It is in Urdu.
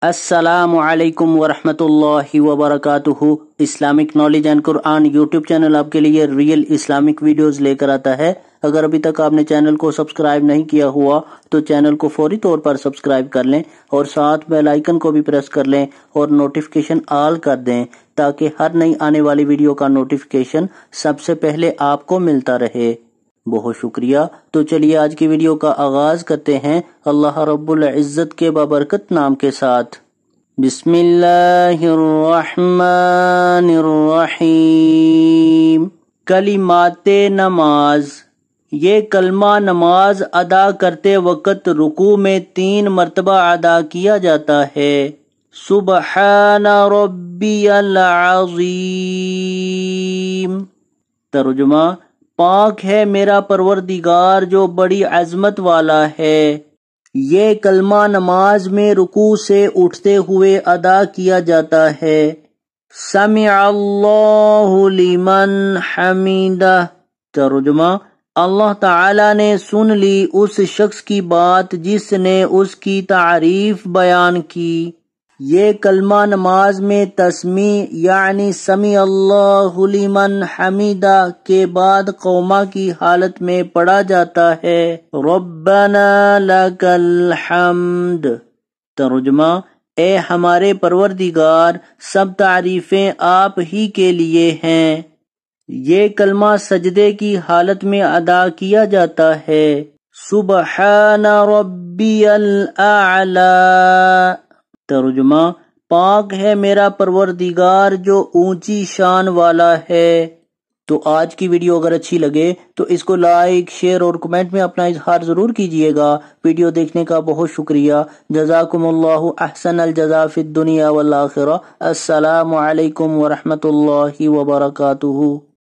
السلام علیکم ورحمۃ اللہ وبرکاتہ۔ Islamic knowledge and Quran YouTube channel آپ کے لیے ریئل اسلامک ویڈیوز لے کر آتا ہے۔ اگر ابھی تک آپ نے چینل کو سبسکرائب نہیں کیا ہوا تو چینل کو فوری طور پر سبسکرائب کر لیں اور ساتھ بیل آئیکن کو بھی پریس کر لیں اور نوٹیفیکیشن آل کر دیں تاکہ ہر نئی آنے والی ویڈیو کا نوٹیفیکیشن سب سے پہلے آپ کو ملتا رہے۔ بہت شکریہ۔ تو چلیے آج کی ویڈیو کا آغاز کرتے ہیں اللہ رب العزت کے بابرکت نام کے ساتھ۔ بسم اللہ الرحمن الرحیم۔ کلمات نماز۔ یہ کلمہ نماز ادا کرتے وقت رکوع میں 3 مرتبہ ادا کیا جاتا ہے۔ سبحان ربی العظیم۔ ترجمہ: پاک ہے میرا پروردگار جو بڑی عظمت والا ہے۔ یہ کلمہ نماز میں رکوع سے اٹھتے ہوئے ادا کیا جاتا ہے۔ سمع اللہ لمن حمدہ۔ ترجمہ: اللہ تعالی نے سن لی اس شخص کی بات جس نے اس کی تعریف بیان کی۔ یہ کلمہ نماز میں تسمیع یعنی سمع اللہ لمن حمدہ کے بعد قوما کی حالت میں پڑھا جاتا ہے۔ ربنا لک الحمد۔ ترجمہ: اے ہمارے پروردگار، سب تعریفیں آپ ہی کے لیے ہیں۔ یہ کلمہ سجدے کی حالت میں ادا کیا جاتا ہے۔ سبحان ربی الاعلی۔ ترجمہ: پاک ہے میرا پروردگار جو اونچی شان والا ہے۔ تو آج کی ویڈیو اگر اچھی لگے تو اس کو لائک، شیئر اور کمنٹ میں اپنا اظہار ضرور کیجئے گا۔ ویڈیو دیکھنے کا بہت شکریہ۔ جزاکم اللہ احسن الجزاء فی الدنیا والآخرہ۔ السلام علیکم ورحمۃ اللہ وبرکاتہ۔